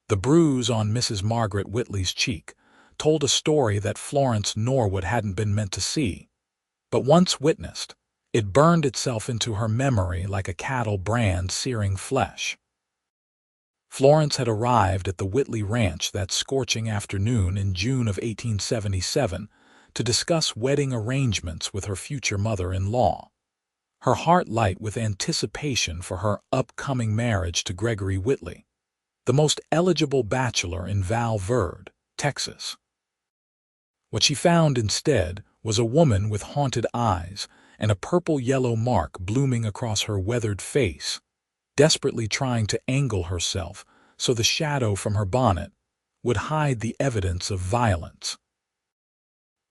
The bruise on Mrs. Margaret Whitley's cheek told a story that Florence Norwood hadn't been meant to see, but once witnessed, it burned itself into her memory like a cattle brand searing flesh. Florence had arrived at the Whitley Ranch that scorching afternoon in June of 1877 to discuss wedding arrangements with her future mother-in-law, her heart light with anticipation for her upcoming marriage to Gregory Whitley, the most eligible bachelor in Val Verde, Texas. What she found instead was a woman with haunted eyes and a purple-yellow mark blooming across her weathered face, desperately trying to angle herself so the shadow from her bonnet would hide the evidence of violence.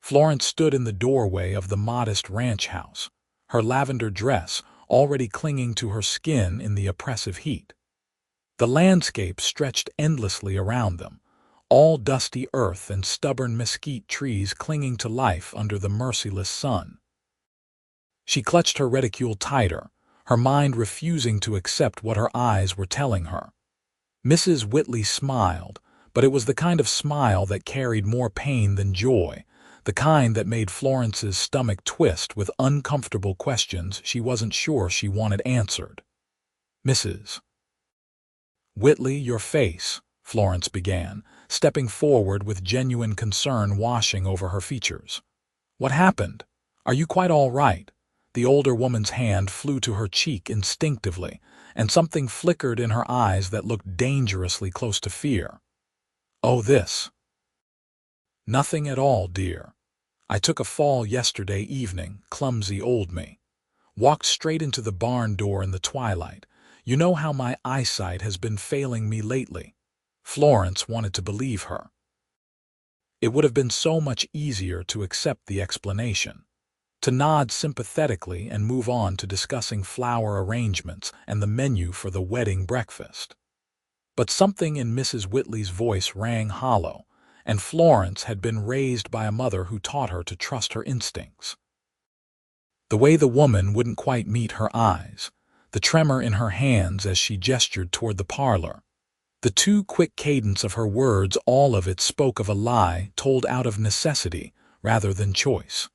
Florence stood in the doorway of the modest ranch house, her lavender dress already clinging to her skin in the oppressive heat. The landscape stretched endlessly around them, all dusty earth and stubborn mesquite trees clinging to life under the merciless sun. She clutched her reticule tighter, her mind refusing to accept what her eyes were telling her. Mrs. Whitley smiled, but it was the kind of smile that carried more pain than joy, the kind that made Florence's stomach twist with uncomfortable questions she wasn't sure she wanted answered. "Mrs. Whitley, your face," Florence began, stepping forward with genuine concern washing over her features. "What happened? Are you quite all right?" The older woman's hand flew to her cheek instinctively, and something flickered in her eyes that looked dangerously close to fear. "Oh, this. Nothing at all, dear. I took a fall yesterday evening, clumsy old me. Walked straight into the barn door in the twilight. You know how my eyesight has been failing me lately." Florence wanted to believe her. It would have been so much easier to accept the explanation, to nod sympathetically and move on to discussing flower arrangements and the menu for the wedding breakfast. But something in Mrs. Whitley's voice rang hollow, and Florence had been raised by a mother who taught her to trust her instincts. The way the woman wouldn't quite meet her eyes, the tremor in her hands as she gestured toward the parlor, the too quick cadence of her words, all of it spoke of a lie told out of necessity rather than choice.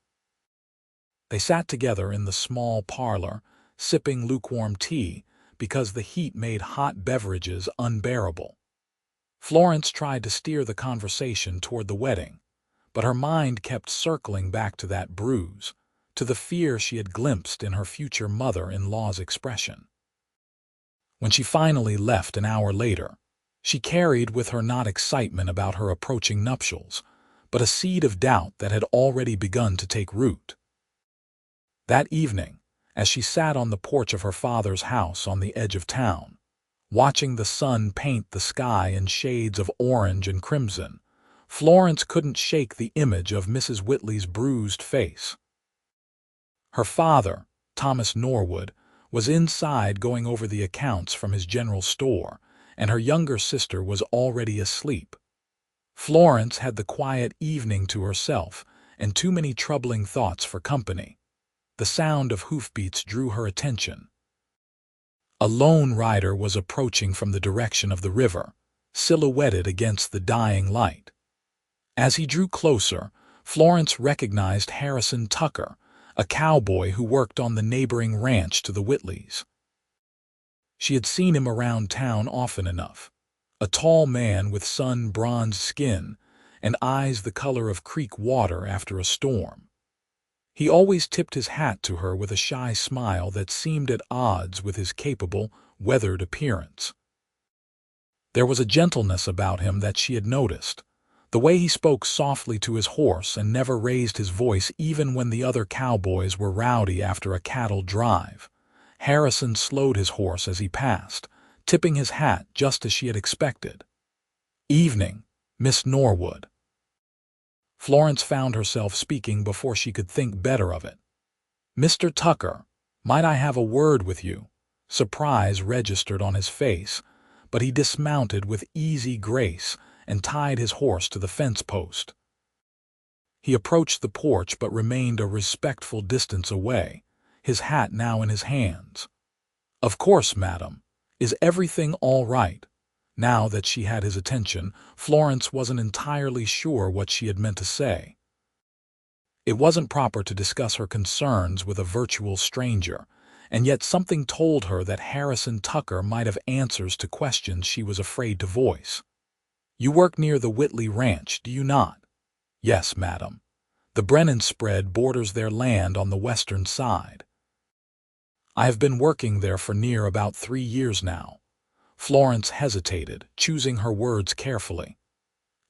They sat together in the small parlor, sipping lukewarm tea because the heat made hot beverages unbearable. Florence tried to steer the conversation toward the wedding, but her mind kept circling back to that bruise, to the fear she had glimpsed in her future mother-in-law's expression. When she finally left an hour later, she carried with her not excitement about her approaching nuptials, but a seed of doubt that had already begun to take root. That evening, as she sat on the porch of her father's house on the edge of town, watching the sun paint the sky in shades of orange and crimson, Florence couldn't shake the image of Mrs. Whitley's bruised face. Her father, Thomas Norwood, was inside going over the accounts from his general store, and her younger sister was already asleep. Florence had the quiet evening to herself and too many troubling thoughts for company. The sound of hoofbeats drew her attention. A lone rider was approaching from the direction of the river, silhouetted against the dying light. As he drew closer, Florence recognized Harrison Tucker, a cowboy who worked on the neighboring ranch to the Whitleys. She had seen him around town often enough, a tall man with sun-bronzed skin and eyes the color of creek water after a storm. He always tipped his hat to her with a shy smile that seemed at odds with his capable, weathered appearance. There was a gentleness about him that she had noticed, the way he spoke softly to his horse and never raised his voice even when the other cowboys were rowdy after a cattle drive. Harrison slowed his horse as he passed, tipping his hat just as she had expected. "Evening, Miss Norwood." Florence found herself speaking before she could think better of it. "Mr. Tucker, might I have a word with you?" Surprise registered on his face, but he dismounted with easy grace and tied his horse to the fence post. He approached the porch but remained a respectful distance away, his hat now in his hands. "Of course, madam. Is everything all right?" Now that she had his attention, Florence wasn't entirely sure what she had meant to say. It wasn't proper to discuss her concerns with a virtual stranger, and yet something told her that Harrison Tucker might have answers to questions she was afraid to voice. "You work near the Whitley Ranch, do you not?" "Yes, madam. The Brennan spread borders their land on the western side. I have been working there for near about 3 years now." Florence hesitated, choosing her words carefully.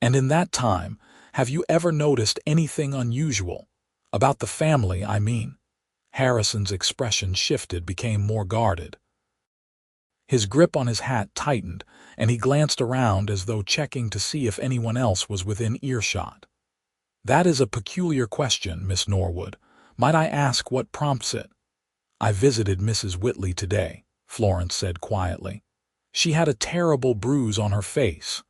"And in that time, have you ever noticed anything unusual? About the family, I mean." Harrison's expression shifted, became more guarded. His grip on his hat tightened, and he glanced around as though checking to see if anyone else was within earshot. "That is a peculiar question, Miss Norwood. Might I ask what prompts it?" "I visited Mrs. Whitley today," Florence said quietly. "She had a terrible bruise on her face.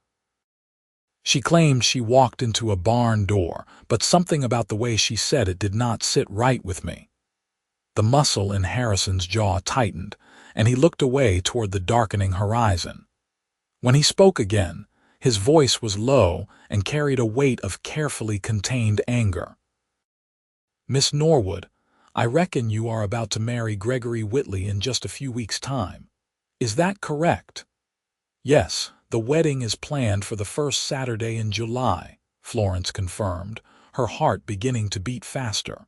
She claimed she walked into a barn door, but something about the way she said it did not sit right with me." The muscle in Harrison's jaw tightened, and he looked away toward the darkening horizon. When he spoke again, his voice was low and carried a weight of carefully contained anger. "Miss Norwood, I reckon you are about to marry Gregory Whitley in just a few weeks' time. Is that correct?" "Yes, the wedding is planned for the first Saturday in July," Florence confirmed, her heart beginning to beat faster.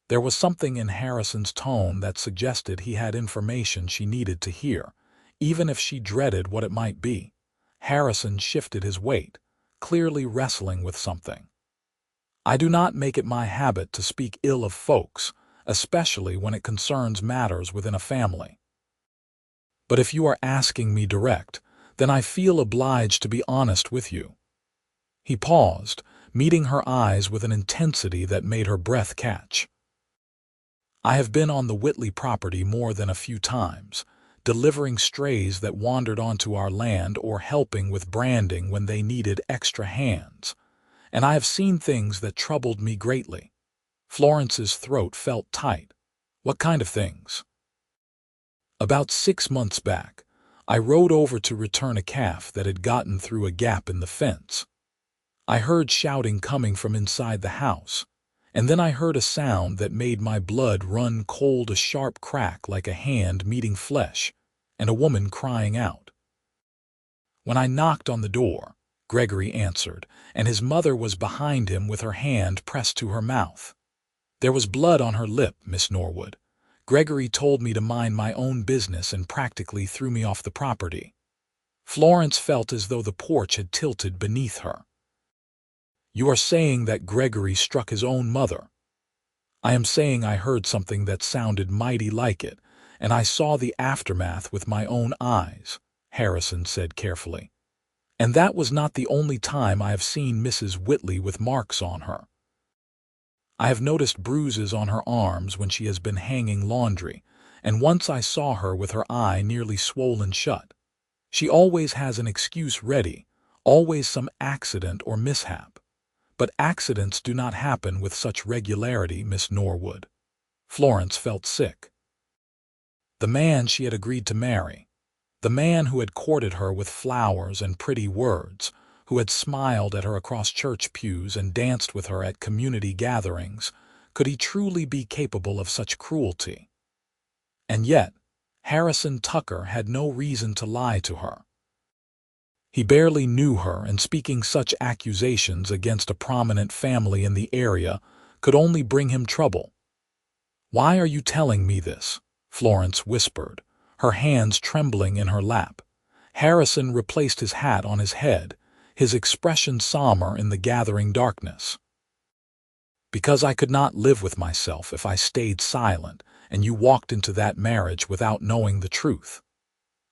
There was something in Harrison's tone that suggested he had information she needed to hear, even if she dreaded what it might be. Harrison shifted his weight, clearly wrestling with something. "I do not make it my habit to speak ill of folks, especially when it concerns matters within a family. But if you are asking me direct, then I feel obliged to be honest with you." He paused, meeting her eyes with an intensity that made her breath catch. "I have been on the Whitley property more than a few times, delivering strays that wandered onto our land or helping with branding when they needed extra hands, and I have seen things that troubled me greatly." Florence's throat felt tight. "What kind of things?" "About 6 months back, I rode over to return a calf that had gotten through a gap in the fence. I heard shouting coming from inside the house, and then I heard a sound that made my blood run cold, a sharp crack like a hand meeting flesh, and a woman crying out. When I knocked on the door, Gregory answered, and his mother was behind him with her hand pressed to her mouth. There was blood on her lip, Miss Norwood. Gregory told me to mind my own business and practically threw me off the property." Florence felt as though the porch had tilted beneath her. "You are saying that Gregory struck his own mother?" "I am saying I heard something that sounded mighty like it, and I saw the aftermath with my own eyes," Harrison said carefully. "And that was not the only time I have seen Mrs. Whitley with marks on her. I have noticed bruises on her arms when she has been hanging laundry, and once I saw her with her eye nearly swollen shut. She always has an excuse ready, always some accident or mishap. But accidents do not happen with such regularity, Miss Norwood." Florence felt sick. The man she had agreed to marry, the man who had courted her with flowers and pretty words, who had smiled at her across church pews and danced with her at community gatherings, could he truly be capable of such cruelty? And yet, Harrison Tucker had no reason to lie to her. He barely knew her, and speaking such accusations against a prominent family in the area could only bring him trouble. "Why are you telling me this?" Florence whispered, her hands trembling in her lap. Harrison replaced his hat on his head, his expression somber in the gathering darkness. "Because I could not live with myself if I stayed silent, and you walked into that marriage without knowing the truth.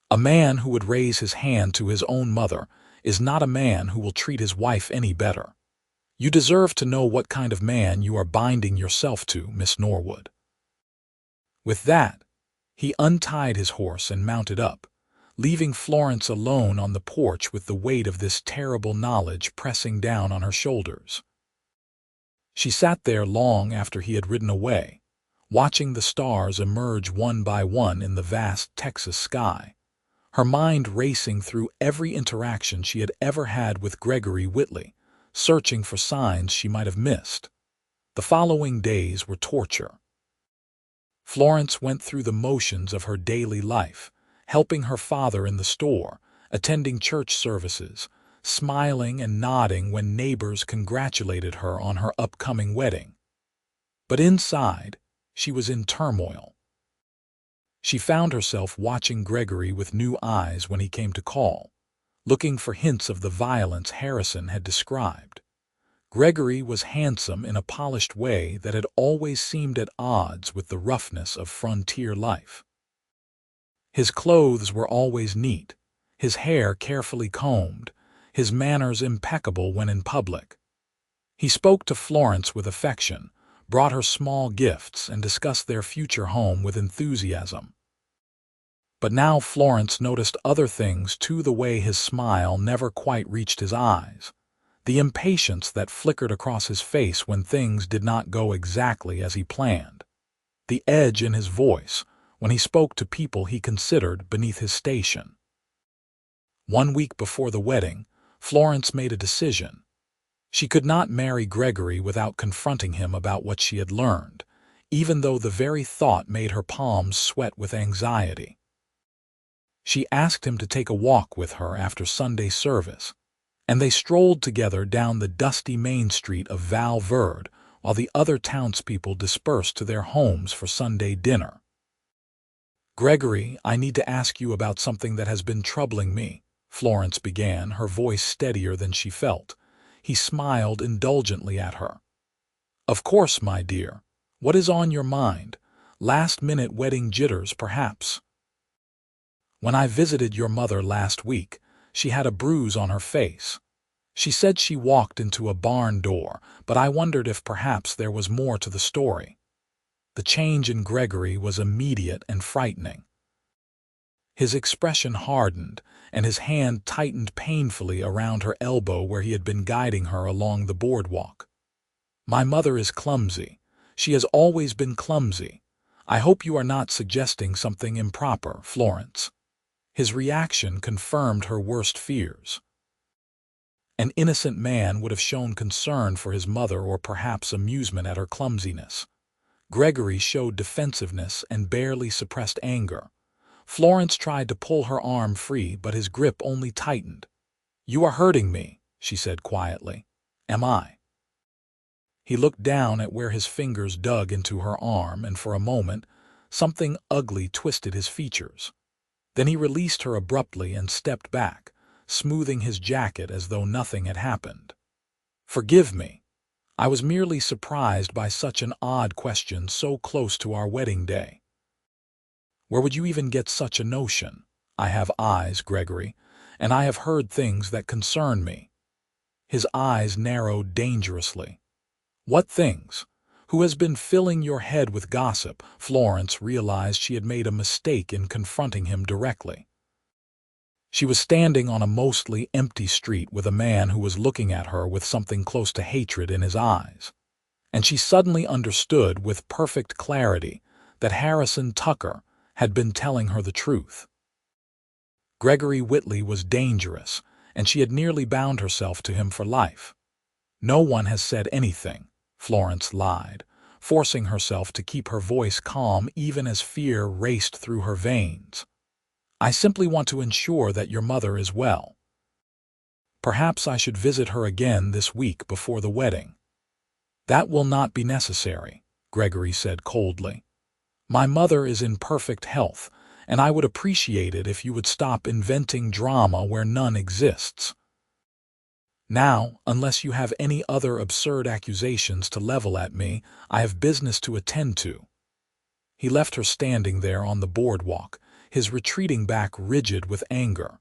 A man who would raise his hand to his own mother is not a man who will treat his wife any better. You deserve to know what kind of man you are binding yourself to, Miss Norwood." With that, he untied his horse and mounted up, leaving Florence alone on the porch with the weight of this terrible knowledge pressing down on her shoulders. She sat there long after he had ridden away, watching the stars emerge one by one in the vast Texas sky, her mind racing through every interaction she had ever had with Gregory Whitley, searching for signs she might have missed. The following days were torture. Florence went through the motions of her daily life, helping her father in the store, attending church services, smiling and nodding when neighbors congratulated her on her upcoming wedding. But inside, she was in turmoil. She found herself watching Gregory with new eyes when he came to call, looking for hints of the violence Harrison had described. Gregory was handsome in a polished way that had always seemed at odds with the roughness of frontier life. His clothes were always neat, his hair carefully combed, his manners impeccable when in public. He spoke to Florence with affection, brought her small gifts, and discussed their future home with enthusiasm. But now Florence noticed other things too: the way his smile never quite reached his eyes, the impatience that flickered across his face when things did not go exactly as he planned, the edge in his voice when he spoke to people he considered beneath his station. 1 week before the wedding, Florence made a decision. She could not marry Gregory without confronting him about what she had learned, even though the very thought made her palms sweat with anxiety. She asked him to take a walk with her after Sunday service, and they strolled together down the dusty main street of Val Verde while the other townspeople dispersed to their homes for Sunday dinner. "Gregory, I need to ask you about something that has been troubling me," Florence began, her voice steadier than she felt. He smiled indulgently at her. "Of course, my dear. What is on your mind? Last-minute wedding jitters, perhaps?" "When I visited your mother last week, she had a bruise on her face. She said she walked into a barn door, but I wondered if perhaps there was more to the story." The change in Gregory was immediate and frightening. His expression hardened, and his hand tightened painfully around her elbow where he had been guiding her along the boardwalk. "My mother is clumsy. She has always been clumsy. I hope you are not suggesting something improper, Florence." His reaction confirmed her worst fears. An innocent man would have shown concern for his mother or perhaps amusement at her clumsiness. Gregory showed defensiveness and barely suppressed anger. Florence tried to pull her arm free, but his grip only tightened. "You are hurting me," she said quietly. "Am I?" He looked down at where his fingers dug into her arm, and for a moment, something ugly twisted his features. Then he released her abruptly and stepped back, smoothing his jacket as though nothing had happened. "Forgive me. I was merely surprised by such an odd question so close to our wedding day." "Where would you even get such a notion? I have eyes, Gregory, and I have heard things that concern me." His eyes narrowed dangerously. "What things? Who has been filling your head with gossip?" Florence realized she had made a mistake in confronting him directly. She was standing on a mostly empty street with a man who was looking at her with something close to hatred in his eyes. And she suddenly understood with perfect clarity that Harrison Tucker had been telling her the truth. Gregory Whitley was dangerous, and she had nearly bound herself to him for life. "No one has said anything," Florence lied, forcing herself to keep her voice calm even as fear raced through her veins. "I simply want to ensure that your mother is well. Perhaps I should visit her again this week before the wedding." "That will not be necessary," Gregory said coldly. "My mother is in perfect health, and I would appreciate it if you would stop inventing drama where none exists. Now, unless you have any other absurd accusations to level at me, I have business to attend to." He left her standing there on the boardwalk, his retreating back rigid with anger.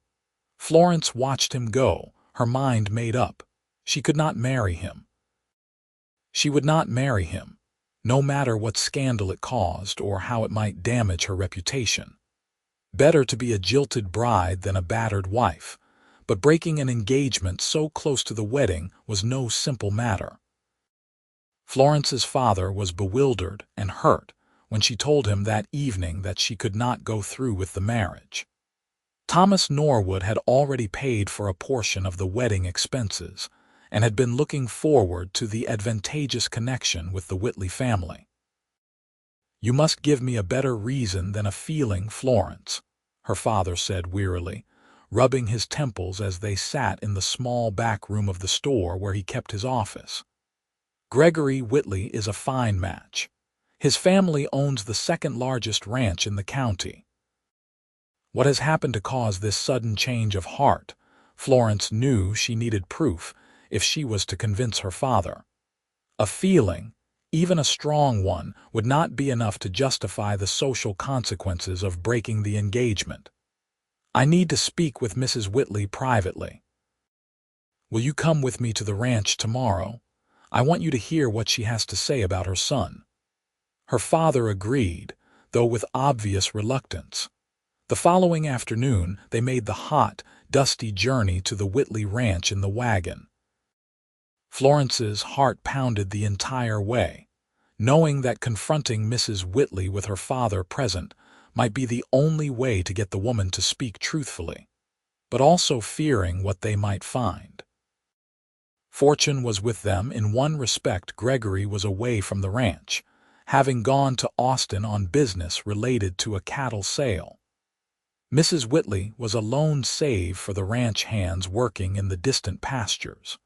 Florence watched him go, her mind made up. She could not marry him. She would not marry him, no matter what scandal it caused or how it might damage her reputation. Better to be a jilted bride than a battered wife. But breaking an engagement so close to the wedding was no simple matter. Florence's father was bewildered and hurt when she told him that evening that she could not go through with the marriage. Thomas Norwood had already paid for a portion of the wedding expenses and had been looking forward to the advantageous connection with the Whitley family. "You must give me a better reason than a feeling, Florence," her father said wearily, rubbing his temples as they sat in the small back room of the store where he kept his office. "Gregory Whitley is a fine match. His family owns the second-largest ranch in the county." What has happened to cause this sudden change of heart? Florence knew she needed proof if she was to convince her father. A feeling, even a strong one, would not be enough to justify the social consequences of breaking the engagement. "I need to speak with Mrs. Whitley privately." "Will you come with me to the ranch tomorrow? I want you to hear what she has to say about her son." Her father agreed, though with obvious reluctance. The following afternoon, they made the hot, dusty journey to the Whitley ranch in the wagon. Florence's heart pounded the entire way, knowing that confronting Mrs. Whitley with her father present might be the only way to get the woman to speak truthfully, but also fearing what they might find. Fortune was with them. In one respect, Gregory was away from the ranch, having gone to Austin on business related to a cattle sale. Mrs. Whitley was a lone save for the ranch hands working in the distant pastures.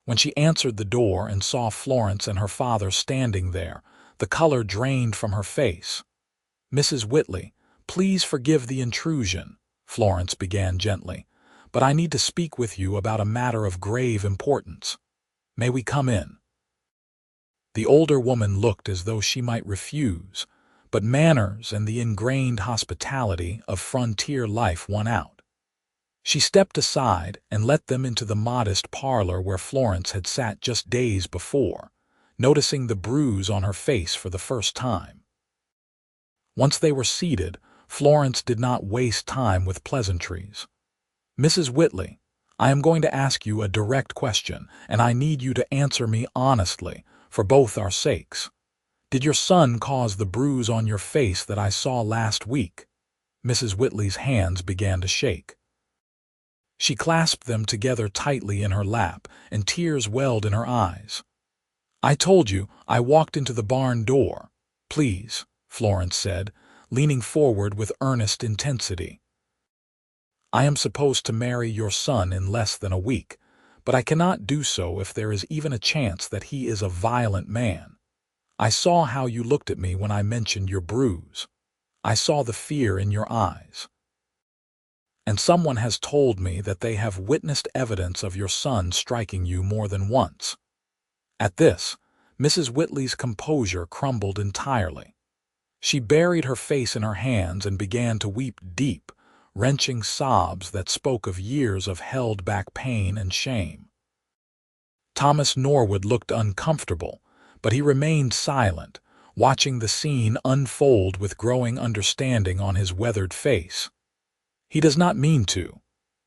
When she answered the door and saw Florence and her father standing there, the color drained from her face. "Mrs. Whitley, please forgive the intrusion," Florence began gently, "but I need to speak with you about a matter of grave importance. May we come in?" The older woman looked as though she might refuse, but manners and the ingrained hospitality of frontier life won out. She stepped aside and let them into the modest parlor where Florence had sat just days before, noticing the bruise on her face for the first time. Once they were seated, Florence did not waste time with pleasantries. "Mrs. Whitley, I am going to ask you a direct question, and I need you to answer me honestly, for both our sakes. Did your son cause the bruise on your face that I saw last week?" Mrs. Whitley's hands began to shake. She clasped them together tightly in her lap, and tears welled in her eyes. "I told you I walked into the barn door." "Please," Florence said, leaning forward with earnest intensity. "I am supposed to marry your son in less than a week, but I cannot do so if there is even a chance that he is a violent man. I saw how you looked at me when I mentioned your bruise. I saw the fear in your eyes. And someone has told me that they have witnessed evidence of your son striking you more than once." At this, Mrs. Whitley's composure crumbled entirely. She buried her face in her hands and began to weep deep, wrenching sobs that spoke of years of held-back pain and shame. Thomas Norwood looked uncomfortable, but he remained silent, watching the scene unfold with growing understanding on his weathered face. "He does not mean to,"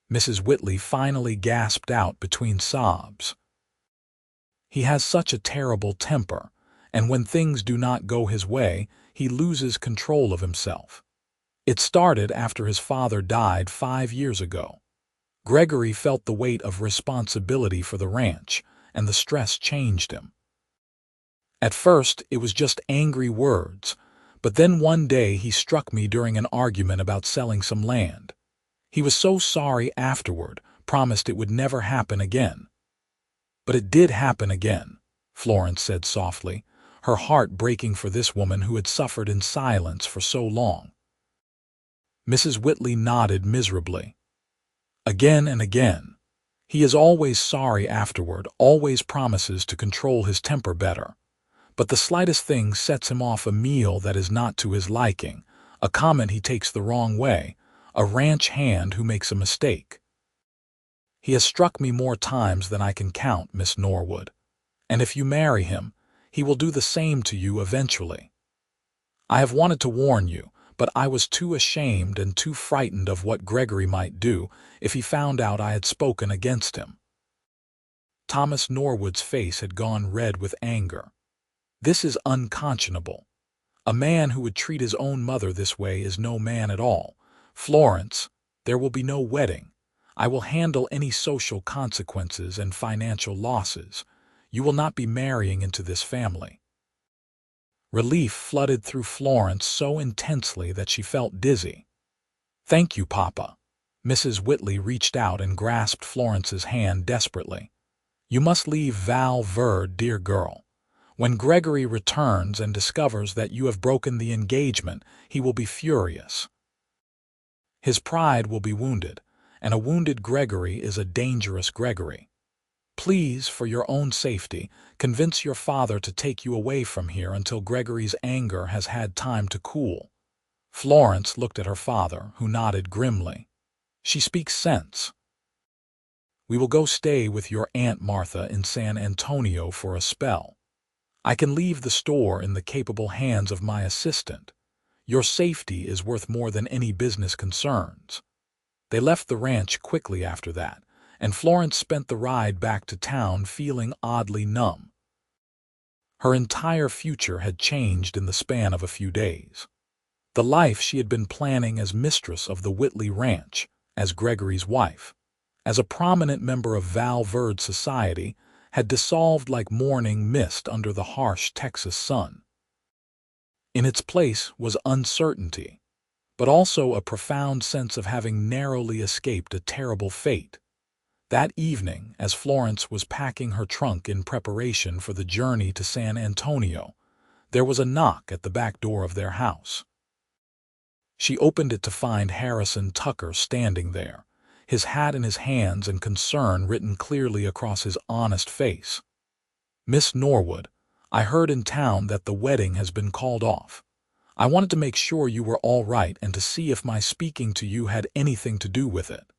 Mrs. Whitley finally gasped out between sobs. "He has such a terrible temper, and when things do not go his way, he loses control of himself. It started after his father died 5 years ago. Gregory felt the weight of responsibility for the ranch, and the stress changed him. At first, it was just angry words, but then one day he struck me during an argument about selling some land. He was so sorry afterward, promised it would never happen again." "But it did happen again," Florence said softly, her heart breaking for this woman who had suffered in silence for so long. Mrs. Whitley nodded miserably. "Again and again. He is always sorry afterward, always promises to control his temper better. But the slightest thing sets him off: a meal that is not to his liking, a comment he takes the wrong way, a ranch hand who makes a mistake. He has struck me more times than I can count, Miss Norwood. And if you marry him, he will do the same to you eventually. I have wanted to warn you, but I was too ashamed and too frightened of what Gregory might do if he found out I had spoken against him." Thomas Norwood's face had gone red with anger. "This is unconscionable. A man who would treat his own mother this way is no man at all," Florence, there will be no wedding. I will handle any social consequences and financial losses. You will not be marrying into this family." Relief flooded through Florence so intensely that she felt dizzy. "Thank you, Papa." Mrs. Whitley reached out and grasped Florence's hand desperately. "You must leave Val Verde, dear girl. When Gregory returns and discovers that you have broken the engagement, he will be furious. His pride will be wounded, and a wounded Gregory is a dangerous Gregory. Please, for your own safety, convince your father to take you away from here until Gregory's anger has had time to cool." Florence looked at her father, who nodded grimly. "She speaks sense. We will go stay with your Aunt Martha in San Antonio for a spell. I can leave the store in the capable hands of my assistant. Your safety is worth more than any business concerns." They left the ranch quickly after that, and Florence spent the ride back to town feeling oddly numb. Her entire future had changed in the span of a few days. The life she had been planning as mistress of the Whitley Ranch, as Gregory's wife, as a prominent member of Val Verde society, had dissolved like morning mist under the harsh Texas sun. In its place was uncertainty, but also a profound sense of having narrowly escaped a terrible fate. That evening, as Florence was packing her trunk in preparation for the journey to San Antonio, there was a knock at the back door of their house. She opened it to find Harrison Tucker standing there, his hat in his hands and concern written clearly across his honest face. "Miss Norwood, I heard in town that the wedding has been called off. I wanted to make sure you were all right and to see if my speaking to you had anything to do with it."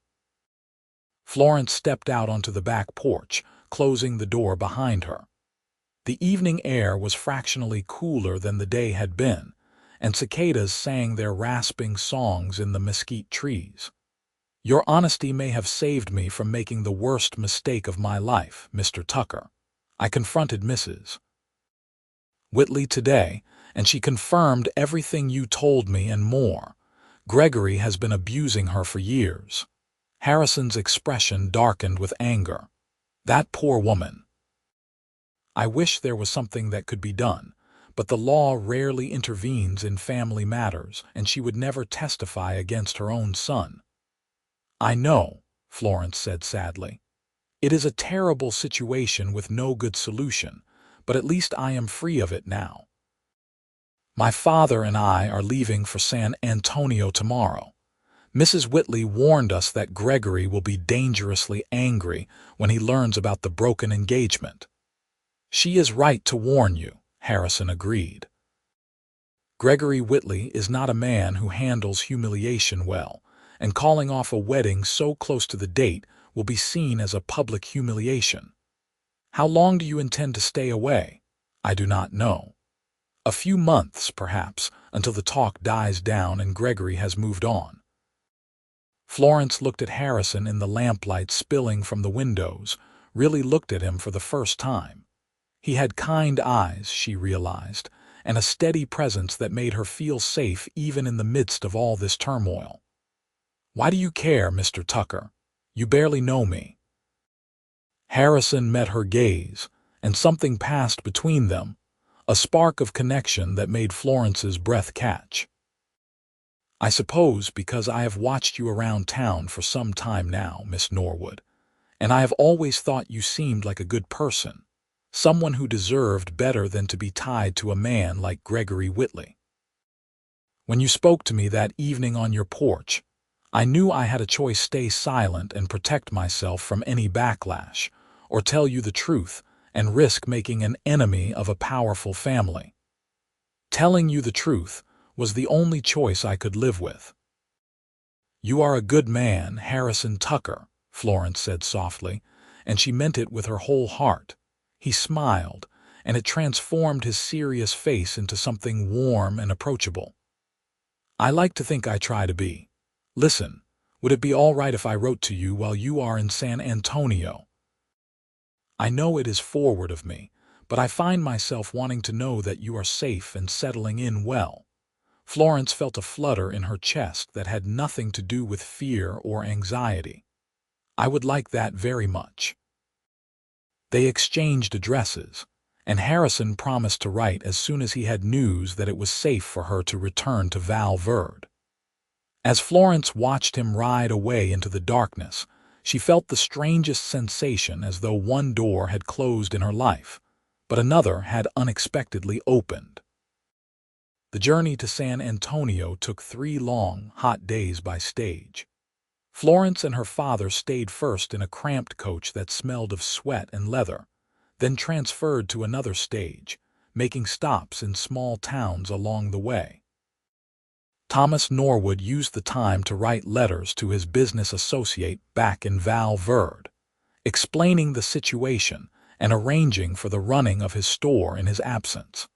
Florence stepped out onto the back porch, closing the door behind her. The evening air was fractionally cooler than the day had been, and cicadas sang their rasping songs in the mesquite trees. "Your honesty may have saved me from making the worst mistake of my life, Mr. Tucker." I confronted Mrs. Whitley today, and she confirmed everything you told me and more. Gregory has been abusing her for years. Harrison's expression darkened with anger. "That poor woman. I wish there was something that could be done, but the law rarely intervenes in family matters, and she would never testify against her own son." "I know," Florence said sadly. "It is a terrible situation with no good solution, but at least I am free of it now. My father and I are leaving for San Antonio tomorrow. Mrs. Whitley warned us that Gregory will be dangerously angry when he learns about the broken engagement." "She is right to warn you," Harrison agreed. "Gregory Whitley is not a man who handles humiliation well, and calling off a wedding so close to the date will be seen as a public humiliation. How long do you intend to stay away?" "I do not know. A few months, perhaps, until the talk dies down and Gregory has moved on." Florence looked at Harrison in the lamplight spilling from the windows, really looked at him for the first time. He had kind eyes, she realized, and a steady presence that made her feel safe even in the midst of all this turmoil. "Why do you care, Mr. Tucker? You barely know me." Harrison met her gaze, and something passed between them, a spark of connection that made Florence's breath catch. "I suppose because I have watched you around town for some time now, Miss Norwood, and I have always thought you seemed like a good person, someone who deserved better than to be tied to a man like Gregory Whitley. When you spoke to me that evening on your porch, I knew I had a choice: stay silent and protect myself from any backlash, or tell you the truth and risk making an enemy of a powerful family. Telling you the truth was the only choice I could live with." "You are a good man, Harrison Tucker," Florence said softly, and she meant it with her whole heart. He smiled, and it transformed his serious face into something warm and approachable. "I like to think I try to be. Listen, would it be all right if I wrote to you while you are in San Antonio? I know it is forward of me, but I find myself wanting to know that you are safe and settling in well. Florence felt a flutter in her chest that had nothing to do with fear or anxiety. "I would like that very much." They exchanged addresses, and Harrison promised to write as soon as he had news that it was safe for her to return to Val Verde. As Florence watched him ride away into the darkness, she felt the strangest sensation, as though one door had closed in her life, but another had unexpectedly opened. The journey to San Antonio took 3 long, hot days by stage. Florence and her father stayed first in a cramped coach that smelled of sweat and leather, then transferred to another stage, making stops in small towns along the way. Thomas Norwood used the time to write letters to his business associate back in Val Verde, explaining the situation and arranging for the running of his store in his absence.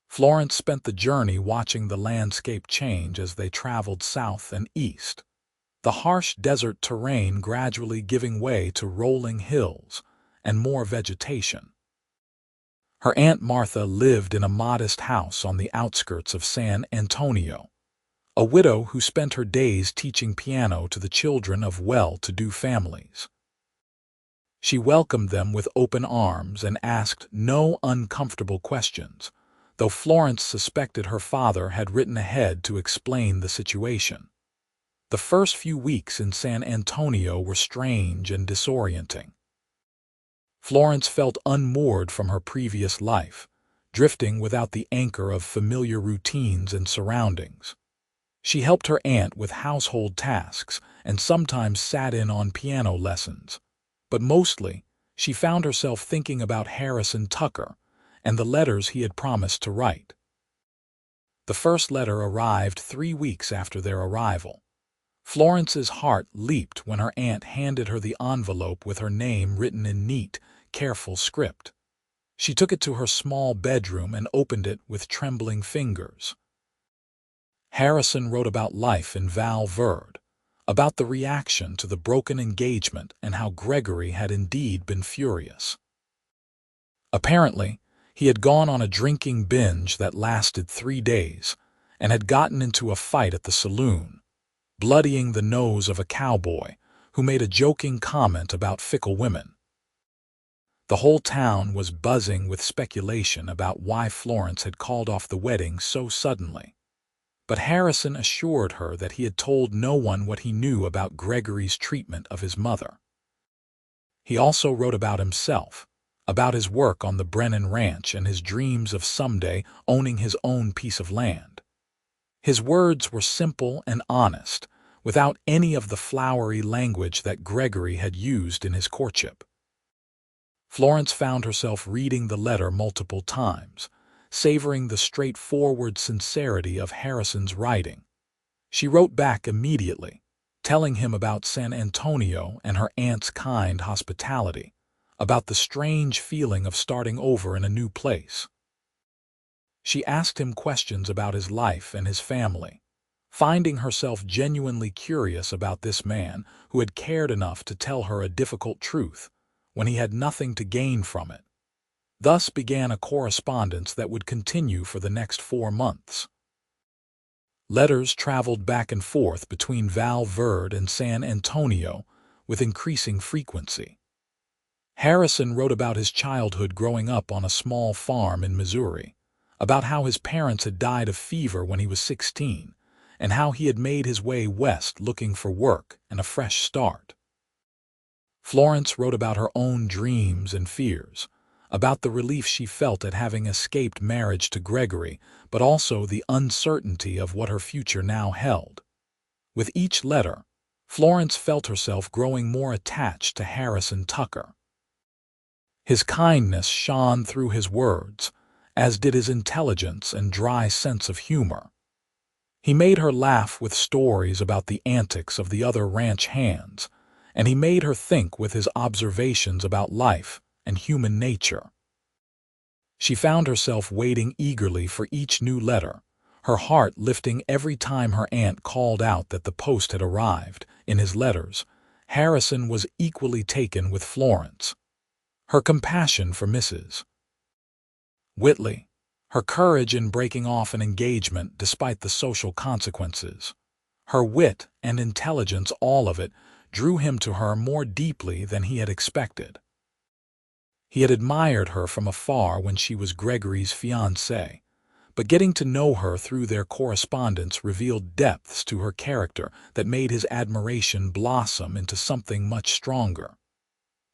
Florence spent the journey watching the landscape change as they traveled south and east, the harsh desert terrain gradually giving way to rolling hills and more vegetation. Her Aunt Martha lived in a modest house on the outskirts of San Antonio, a widow who spent her days teaching piano to the children of well-to-do families. She welcomed them with open arms and asked no uncomfortable questions, though Florence suspected her father had written ahead to explain the situation. The first few weeks in San Antonio were strange and disorienting. Florence felt unmoored from her previous life, drifting without the anchor of familiar routines and surroundings. She helped her aunt with household tasks and sometimes sat in on piano lessons, but mostly she found herself thinking about Harrison Tucker and the letters he had promised to write. The first letter arrived 3 weeks after their arrival. Florence's heart leaped when her aunt handed her the envelope with her name written in neat, careful script. She took it to her small bedroom and opened it with trembling fingers. Harrison wrote about life in Val Verde, about the reaction to the broken engagement and how Gregory had indeed been furious. Apparently, he had gone on a drinking binge that lasted 3 days and had gotten into a fight at the saloon, bloodying the nose of a cowboy who made a joking comment about fickle women. The whole town was buzzing with speculation about why Florence had called off the wedding so suddenly. But Harrison assured her that he had told no one what he knew about Gregory's treatment of his mother. He also wrote about himself, about his work on the Brennan Ranch and his dreams of someday owning his own piece of land. His words were simple and honest, without any of the flowery language that Gregory had used in his courtship. Florence found herself reading the letter multiple times, savoring the straightforward sincerity of Harrison's writing. She wrote back immediately, telling him about San Antonio and her aunt's kind hospitality, about the strange feeling of starting over in a new place. She asked him questions about his life and his family, finding herself genuinely curious about this man who had cared enough to tell her a difficult truth when he had nothing to gain from it. Thus began a correspondence that would continue for the next 4 months. Letters traveled back and forth between Val Verde and San Antonio with increasing frequency. Harrison wrote about his childhood growing up on a small farm in Missouri, about how his parents had died of fever when he was 16, and how he had made his way west looking for work and a fresh start. Florence wrote about her own dreams and fears, about the relief she felt at having escaped marriage to Gregory, but also the uncertainty of what her future now held. With each letter, Florence felt herself growing more attached to Harrison Tucker. His kindness shone through his words, as did his intelligence and dry sense of humor. He made her laugh with stories about the antics of the other ranch hands, and he made her think with his observations about life and human nature. She found herself waiting eagerly for each new letter, her heart lifting every time her aunt called out that the post had arrived. In his letters, Harrison was equally taken with Florence. Her compassion for Mrs. Whitley, her courage in breaking off an engagement despite the social consequences, her wit and intelligence, all of it drew him to her more deeply than he had expected. He had admired her from afar when she was Gregory's fiancée, but getting to know her through their correspondence revealed depths to her character that made his admiration blossom into something much stronger.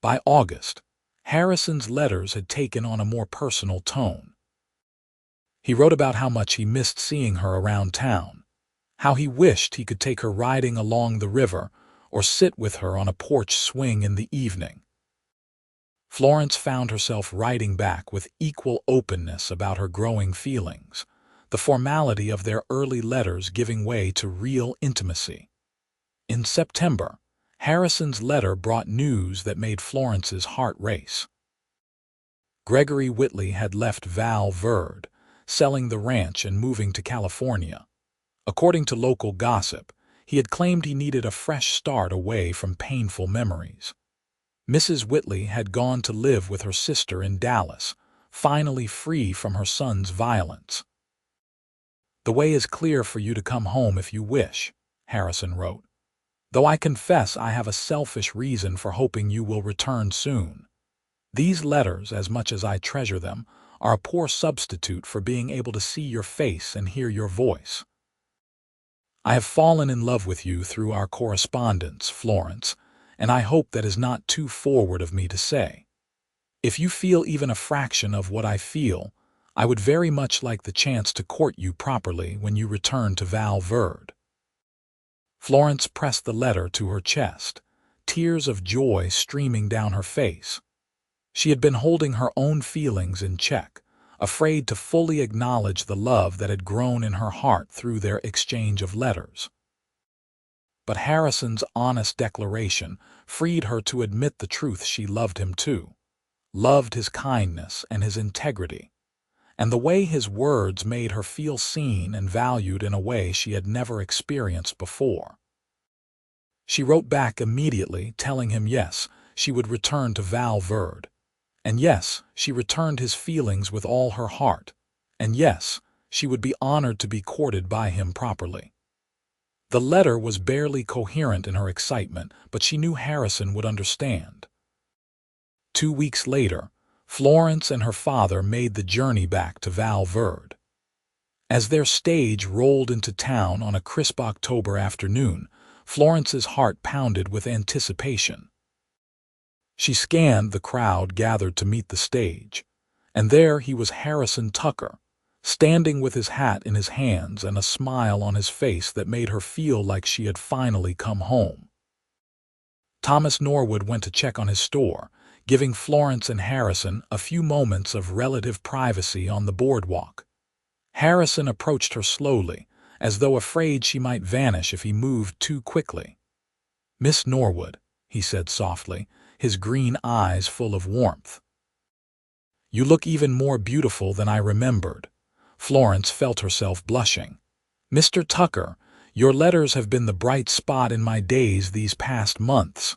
By August, Harrison's letters had taken on a more personal tone. He wrote about how much he missed seeing her around town, how he wished he could take her riding along the river or sit with her on a porch swing in the evening. Florence found herself writing back with equal openness about her growing feelings, the formality of their early letters giving way to real intimacy. In September, Harrison's letter brought news that made Florence's heart race. Gregory Whitley had left Val Verde, selling the ranch and moving to California. According to local gossip, he had claimed he needed a fresh start away from painful memories. Mrs. Whitley had gone to live with her sister in Dallas, finally free from her son's violence. "The way is clear for you to come home if you wish," Harrison wrote, "though I confess I have a selfish reason for hoping you will return soon. These letters, as much as I treasure them, are a poor substitute for being able to see your face and hear your voice. I have fallen in love with you through our correspondence, Florence, and I hope that is not too forward of me to say. If you feel even a fraction of what I feel, I would very much like the chance to court you properly when you return to Val Verde." Florence pressed the letter to her chest, tears of joy streaming down her face. She had been holding her own feelings in check, afraid to fully acknowledge the love that had grown in her heart through their exchange of letters. But Harrison's honest declaration freed her to admit the truth. She loved him too, loved his kindness and his integrity, and the way his words made her feel seen and valued in a way she had never experienced before. She wrote back immediately, telling him yes, she would return to Val Verde, and yes, she returned his feelings with all her heart, and yes, she would be honored to be courted by him properly. The letter was barely coherent in her excitement, but she knew Harrison would understand. 2 weeks later, Florence and her father made the journey back to Val Verde. As their stage rolled into town on a crisp October afternoon, Florence's heart pounded with anticipation. She scanned the crowd gathered to meet the stage, and there he was, Harrison Tucker, standing with his hat in his hands and a smile on his face that made her feel like she had finally come home. Thomas Norwood went to check on his store, giving Florence and Harrison a few moments of relative privacy on the boardwalk. Harrison approached her slowly, as though afraid she might vanish if he moved too quickly. "Miss Norwood," he said softly, his green eyes full of warmth. "You look even more beautiful than I remembered." Florence felt herself blushing. "Mr. Tucker, your letters have been the bright spot in my days these past months.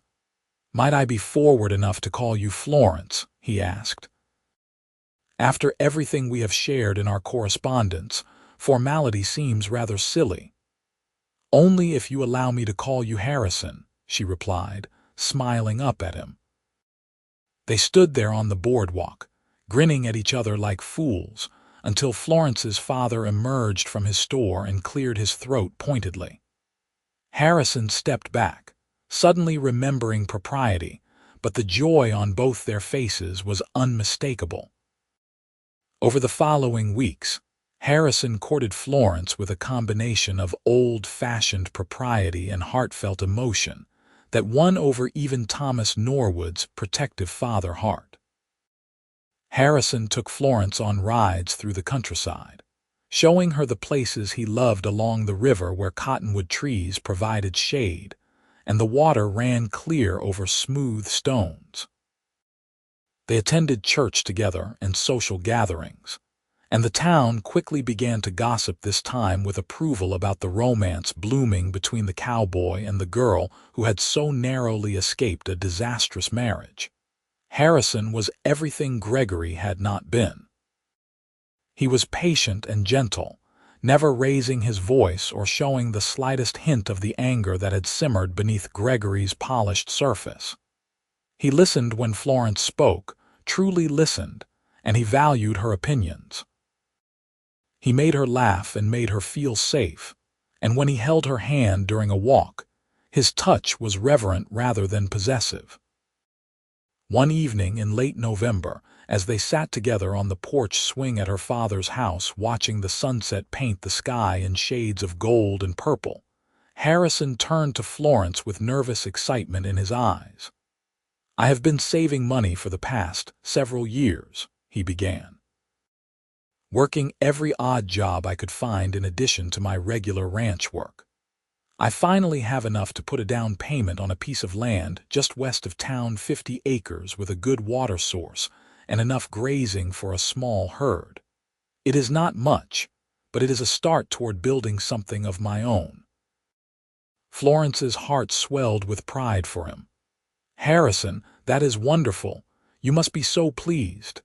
Might I be forward enough to call you Florence?" he asked. "After everything we have shared in our correspondence, formality seems rather silly." "Only if you allow me to call you Harrison," she replied, smiling up at him. They stood there on the boardwalk, grinning at each other like fools, until Florence's father emerged from his store and cleared his throat pointedly. Harrison stepped back, suddenly remembering propriety, but the joy on both their faces was unmistakable. Over the following weeks, Harrison courted Florence with a combination of old-fashioned propriety and heartfelt emotion that won over even Thomas Norwood's protective father heart. Harrison took Florence on rides through the countryside, showing her the places he loved along the river where cottonwood trees provided shade, and the water ran clear over smooth stones. They attended church together and social gatherings, and the town quickly began to gossip, this time with approval, about the romance blooming between the cowboy and the girl who had so narrowly escaped a disastrous marriage. Harrison was everything Gregory had not been. He was patient and gentle, never raising his voice or showing the slightest hint of the anger that had simmered beneath Gregory's polished surface. He listened when Florence spoke, truly listened, and he valued her opinions. He made her laugh and made her feel safe, and when he held her hand during a walk, his touch was reverent rather than possessive. One evening in late November, as they sat together on the porch swing at her father's house watching the sunset paint the sky in shades of gold and purple, Harrison turned to Florence with nervous excitement in his eyes. "I have been saving money for the past several years," he began, "working every odd job I could find in addition to my regular ranch work. I finally have enough to put a down payment on a piece of land just west of town, 50 acres with a good water source and enough grazing for a small herd. It is not much, but it is a start toward building something of my own." Florence's heart swelled with pride for him. "Harrison, that is wonderful. You must be so pleased."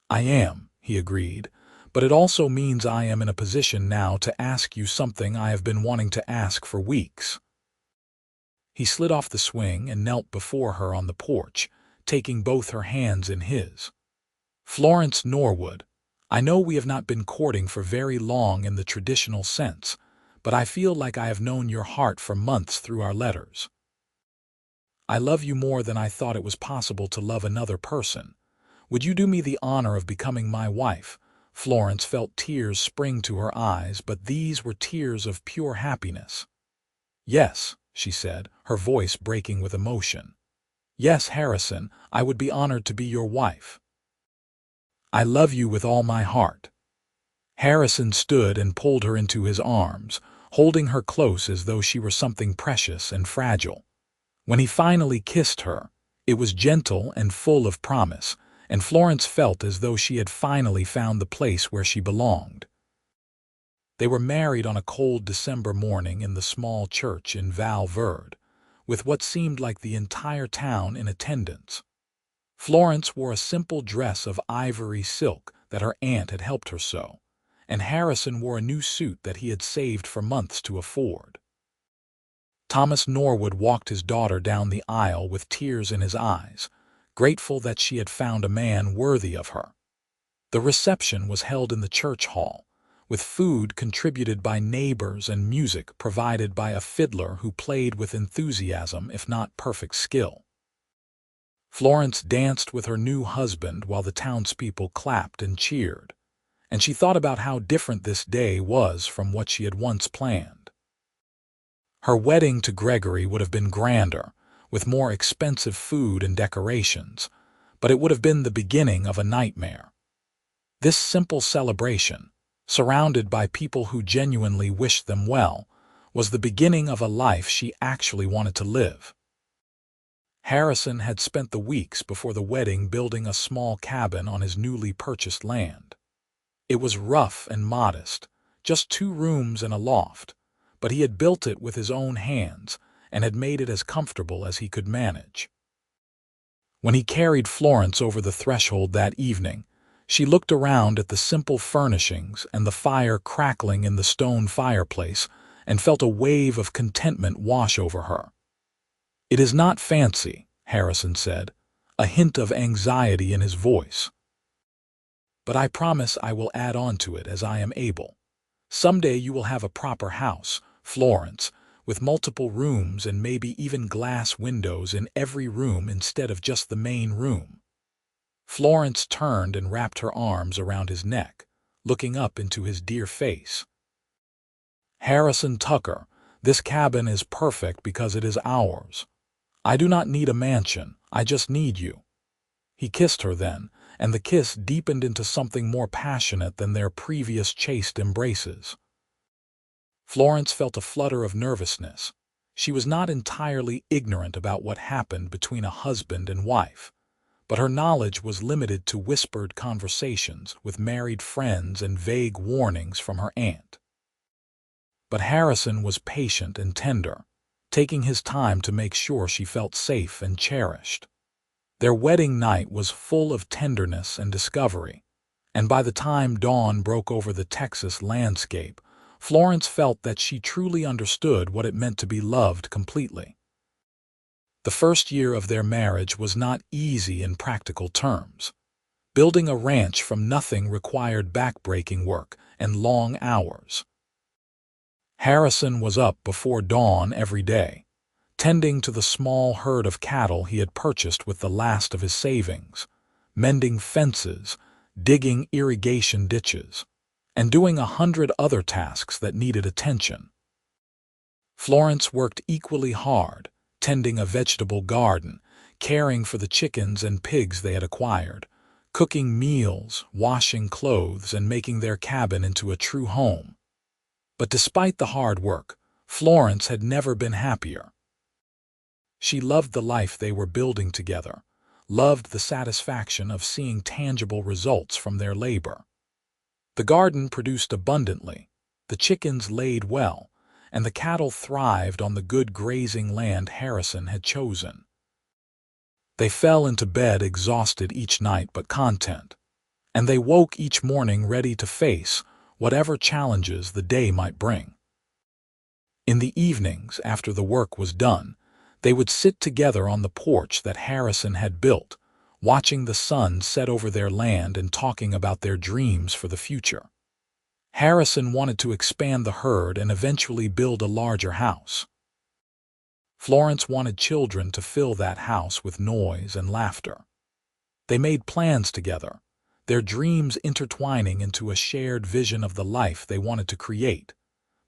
"I am," he agreed, "but it also means I am in a position now to ask you something I have been wanting to ask for weeks." He slid off the swing and knelt before her on the porch, taking both her hands in his. "Florence Norwood, I know we have not been courting for very long in the traditional sense, but I feel like I have known your heart for months through our letters. I love you more than I thought it was possible to love another person. Would you do me the honor of becoming my wife?" Florence felt tears spring to her eyes, but these were tears of pure happiness. "Yes," she said, her voice breaking with emotion. "Yes, Harrison, I would be honored to be your wife. I love you with all my heart." Harrison stood and pulled her into his arms, holding her close as though she were something precious and fragile. When he finally kissed her, it was gentle and full of promise, and Florence felt as though she had finally found the place where she belonged. They were married on a cold December morning in the small church in Val Verde, with what seemed like the entire town in attendance. Florence wore a simple dress of ivory silk that her aunt had helped her sew, and Harrison wore a new suit that he had saved for months to afford. Thomas Norwood walked his daughter down the aisle with tears in his eyes, grateful that she had found a man worthy of her. The reception was held in the church hall, with food contributed by neighbors and music provided by a fiddler who played with enthusiasm if not perfect skill. Florence danced with her new husband while the townspeople clapped and cheered, and she thought about how different this day was from what she had once planned. Her wedding to Gregory would have been grander, with more expensive food and decorations, but it would have been the beginning of a nightmare. This simple celebration, surrounded by people who genuinely wished them well, was the beginning of a life she actually wanted to live. Harrison had spent the weeks before the wedding building a small cabin on his newly purchased land. It was rough and modest, just 2 rooms and a loft, but he had built it with his own hands and had made it as comfortable as he could manage. When he carried Florence over the threshold that evening, she looked around at the simple furnishings and the fire crackling in the stone fireplace and felt a wave of contentment wash over her. "It is not fancy," Harrison said, a hint of anxiety in his voice. "But I promise I will add on to it as I am able. Someday you will have a proper house, Florence, with multiple rooms and maybe even glass windows in every room instead of just the main room." Florence turned and wrapped her arms around his neck, looking up into his dear face. "Harrison Tucker, this cabin is perfect because it is ours. I do not need a mansion, I just need you." He kissed her then, and the kiss deepened into something more passionate than their previous chaste embraces. Florence felt a flutter of nervousness. She was not entirely ignorant about what happened between a husband and wife, but her knowledge was limited to whispered conversations with married friends and vague warnings from her aunt. But Harrison was patient and tender, taking his time to make sure she felt safe and cherished. Their wedding night was full of tenderness and discovery, and by the time dawn broke over the Texas landscape, Florence felt that she truly understood what it meant to be loved completely. The first year of their marriage was not easy in practical terms. Building a ranch from nothing required back-breaking work and long hours. Harrison was up before dawn every day, tending to the small herd of cattle he had purchased with the last of his savings, mending fences, digging irrigation ditches, and doing 100 other tasks that needed attention. Florence worked equally hard, tending a vegetable garden, caring for the chickens and pigs they had acquired, cooking meals, washing clothes, and making their cabin into a true home. But despite the hard work, Florence had never been happier. She loved the life they were building together, loved the satisfaction of seeing tangible results from their labor. The garden produced abundantly, the chickens laid well, and the cattle thrived on the good grazing land Harrison had chosen. They fell into bed exhausted each night but content, and they woke each morning ready to face whatever challenges the day might bring. In the evenings, after the work was done, they would sit together on the porch that Harrison had built, watching the sun set over their land and talking about their dreams for the future. Harrison wanted to expand the herd and eventually build a larger house. Florence wanted children to fill that house with noise and laughter. They made plans together, their dreams intertwining into a shared vision of the life they wanted to create.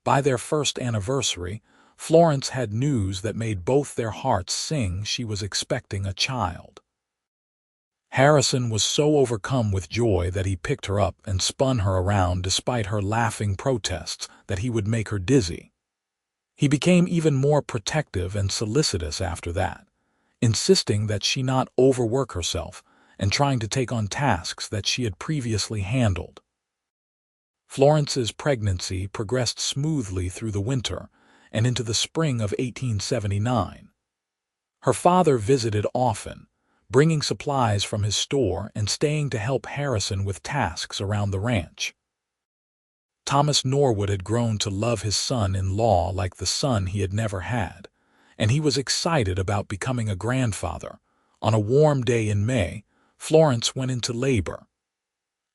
By their first anniversary, Florence had news that made both their hearts sing. She was expecting a child. Harrison was so overcome with joy that he picked her up and spun her around despite her laughing protests that he would make her dizzy. He became even more protective and solicitous after that, insisting that she not overwork herself and trying to take on tasks that she had previously handled. Florence's pregnancy progressed smoothly through the winter and into the spring of 1879. Her father visited often, bringing supplies from his store and staying to help Harrison with tasks around the ranch. Thomas Norwood had grown to love his son-in-law like the son he had never had, and he was excited about becoming a grandfather. On a warm day in May, Florence went into labor.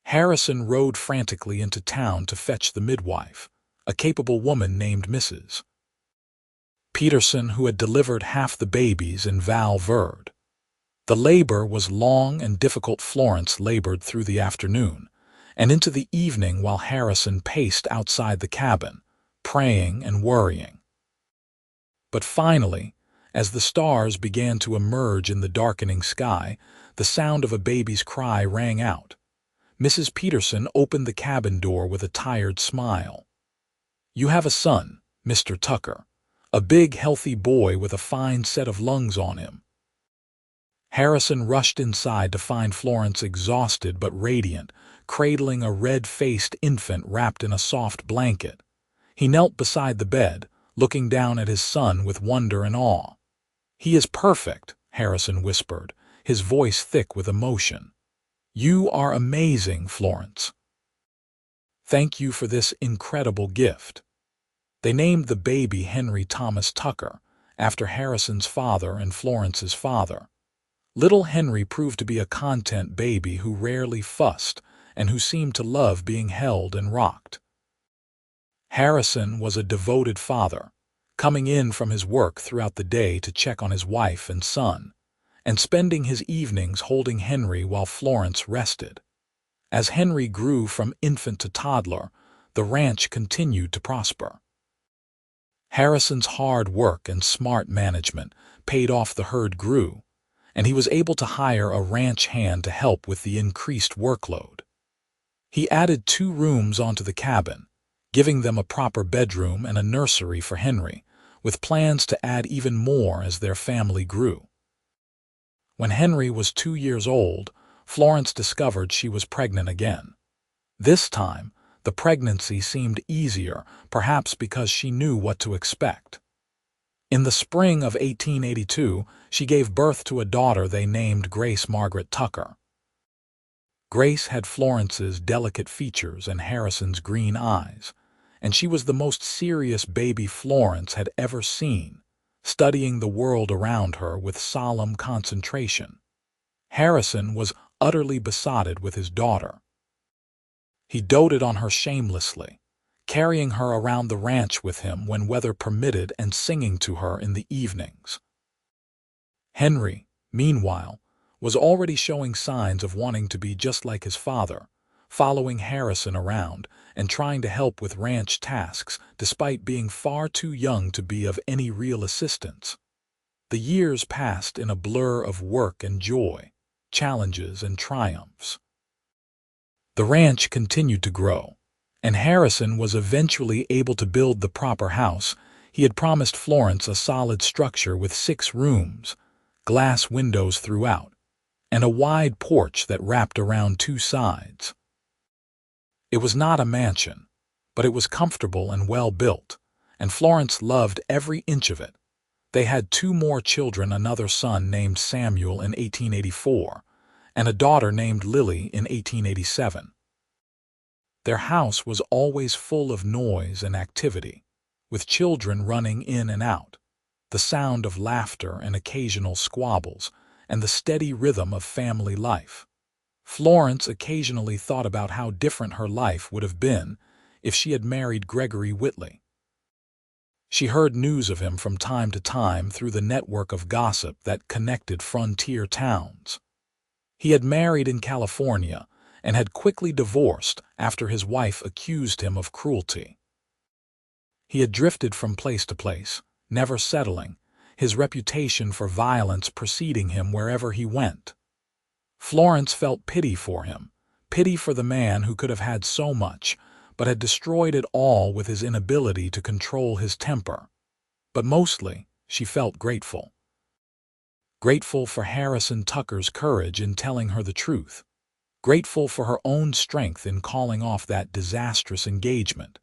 Harrison rode frantically into town to fetch the midwife, a capable woman named Mrs. Peterson, who had delivered half the babies in Val Verde. The labor was long and difficult. Florence labored through the afternoon and into the evening while Harrison paced outside the cabin, praying and worrying. But finally, as the stars began to emerge in the darkening sky, the sound of a baby's cry rang out. Mrs. Peterson opened the cabin door with a tired smile. "You have a son, Mr. Tucker, a big, healthy boy with a fine set of lungs on him." Harrison rushed inside to find Florence exhausted but radiant, cradling a red-faced infant wrapped in a soft blanket. He knelt beside the bed, looking down at his son with wonder and awe. "He is perfect," Harrison whispered, his voice thick with emotion. "You are amazing, Florence. Thank you for this incredible gift." They named the baby Henry Thomas Tucker, after Harrison's father and Florence's father. Little Henry proved to be a content baby who rarely fussed and who seemed to love being held and rocked. Harrison was a devoted father, coming in from his work throughout the day to check on his wife and son, and spending his evenings holding Henry while Florence rested. As Henry grew from infant to toddler, the ranch continued to prosper. Harrison's hard work and smart management paid off. The herd grew, and he was able to hire a ranch hand to help with the increased workload. He added 2 rooms onto the cabin, giving them a proper bedroom and a nursery for Henry, with plans to add even more as their family grew. When Henry was 2 years old, Florence discovered she was pregnant again. This time, the pregnancy seemed easier, perhaps because she knew what to expect. In the spring of 1882, she gave birth to a daughter they named Grace Margaret Tucker. Grace had Florence's delicate features and Harrison's green eyes, and she was the most serious baby Florence had ever seen, studying the world around her with solemn concentration. Harrison was utterly besotted with his daughter. He doted on her shamelessly, carrying her around the ranch with him when weather permitted and singing to her in the evenings. Henry, meanwhile, was already showing signs of wanting to be just like his father, following Harrison around and trying to help with ranch tasks despite being far too young to be of any real assistance. The years passed in a blur of work and joy, challenges and triumphs. The ranch continued to grow, and Harrison was eventually able to build the proper house. He had promised Florence a solid structure with 6 rooms, glass windows throughout, and a wide porch that wrapped around 2 sides. It was not a mansion, but it was comfortable and well built, and Florence loved every inch of it. They had 2 more children, another son named Samuel in 1884, and a daughter named Lily in 1887. Their house was always full of noise and activity, with children running in and out, the sound of laughter and occasional squabbles, and the steady rhythm of family life. Florence occasionally thought about how different her life would have been if she had married Gregory Whitley. She heard news of him from time to time through the network of gossip that connected frontier towns. He had married in California and had quickly divorced after his wife accused him of cruelty. He had drifted from place to place, never settling, his reputation for violence preceding him wherever he went. Florence felt pity for him, pity for the man who could have had so much, but had destroyed it all with his inability to control his temper. But mostly, she felt grateful. Grateful for Harrison Tucker's courage in telling her the truth. Grateful for her own strength in calling off that disastrous engagement.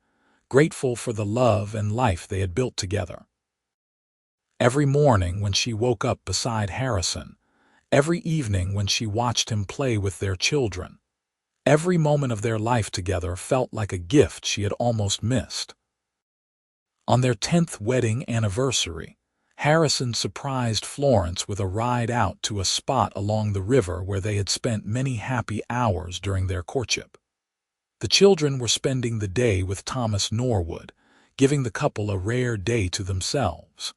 Grateful for the love and life they had built together. Every morning when she woke up beside Harrison, every evening when she watched him play with their children, every moment of their life together felt like a gift she had almost missed. On their 10th wedding anniversary, Harrison surprised Florence with a ride out to a spot along the river where they had spent many happy hours during their courtship. The children were spending the day with Thomas Norwood, giving the couple a rare day to themselves.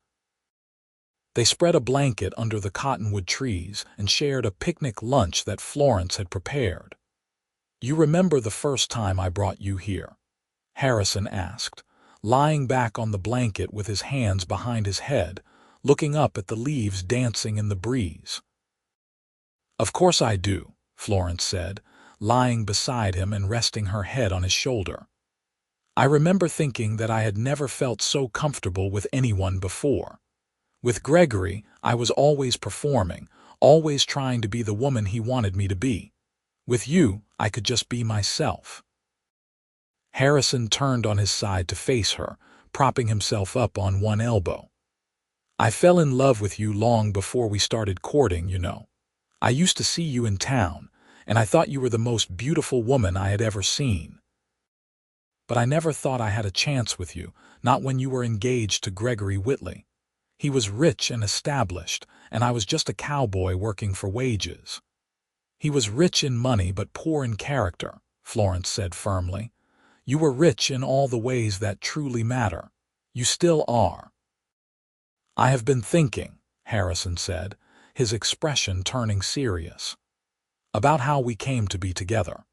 They spread a blanket under the cottonwood trees and shared a picnic lunch that Florence had prepared. "You remember the first time I brought you here?" Harrison asked, lying back on the blanket with his hands behind his head, looking up at the leaves dancing in the breeze. "Of course I do," Florence said, lying beside him and resting her head on his shoulder. "I remember thinking that I had never felt so comfortable with anyone before. With Gregory, I was always performing, always trying to be the woman he wanted me to be. With you, I could just be myself." Harrison turned on his side to face her, propping himself up on one elbow. "I fell in love with you long before we started courting, you know. I used to see you in town, and I thought you were the most beautiful woman I had ever seen. But I never thought I had a chance with you, not when you were engaged to Gregory Whitley. He was rich and established, and I was just a cowboy working for wages." "He was rich in money but poor in character," Florence said firmly. "You were rich in all the ways that truly matter. You still are." "I have been thinking," Harrison said, his expression turning serious, "about how we came to be together.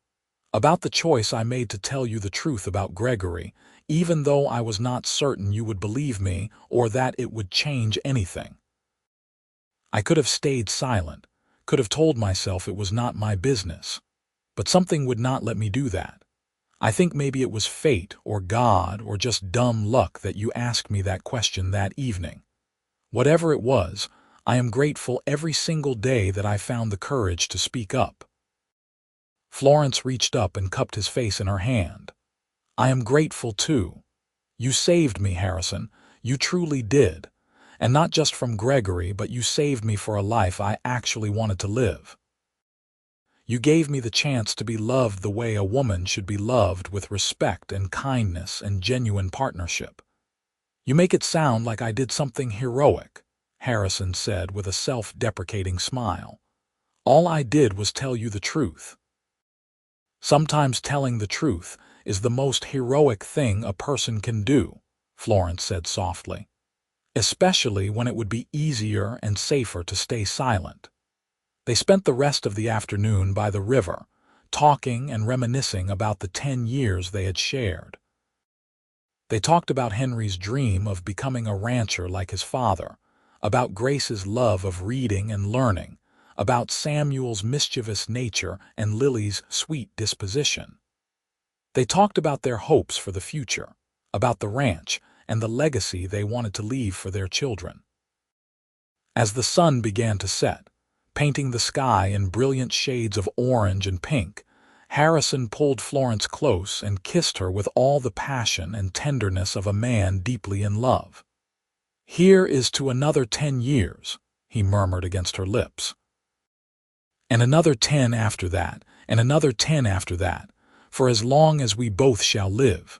About the choice I made to tell you the truth about Gregory, even though I was not certain you would believe me or that it would change anything. I could have stayed silent, could have told myself it was not my business, but something would not let me do that. I think maybe it was fate or God or just dumb luck that you asked me that question that evening. Whatever it was, I am grateful every single day that I found the courage to speak up." Florence reached up and cupped his face in her hand. "I am grateful too. You saved me, Harrison. You truly did. And not just from Gregory, but you saved me for a life I actually wanted to live. You gave me the chance to be loved the way a woman should be loved, with respect and kindness and genuine partnership. You make it sound like I did something heroic, Harrison said with a self-deprecating smile. All I did was tell you the truth. Sometimes telling the truth is the most heroic thing a person can do, Florence said softly, especially when it would be easier and safer to stay silent. They spent the rest of the afternoon by the river, talking and reminiscing about the 10 years they had shared. They talked about Henry's dream of becoming a rancher like his father, about Grace's love of reading and learning, about Samuel's mischievous nature and Lily's sweet disposition. They talked about their hopes for the future, about the ranch and the legacy they wanted to leave for their children. As the sun began to set, painting the sky in brilliant shades of orange and pink, Harrison pulled Florence close and kissed her with all the passion and tenderness of a man deeply in love. "Here is to another 10 years," he murmured against her lips. "And another 10 after that, and another 10 after that, for as long as we both shall live."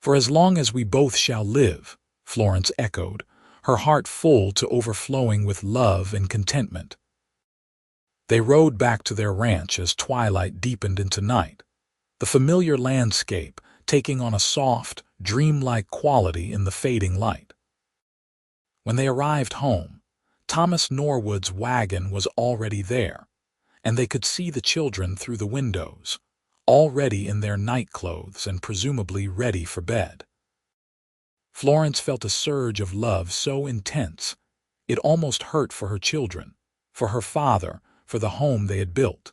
"For as long as we both shall live," Florence echoed, her heart full to overflowing with love and contentment. They rode back to their ranch as twilight deepened into night, the familiar landscape taking on a soft, dreamlike quality in the fading light. When they arrived home, Thomas Norwood's wagon was already there, and they could see the children through the windows, already in their night clothes and presumably ready for bed. Florence felt a surge of love so intense, it almost hurt for her children, for her father, for the home they had built,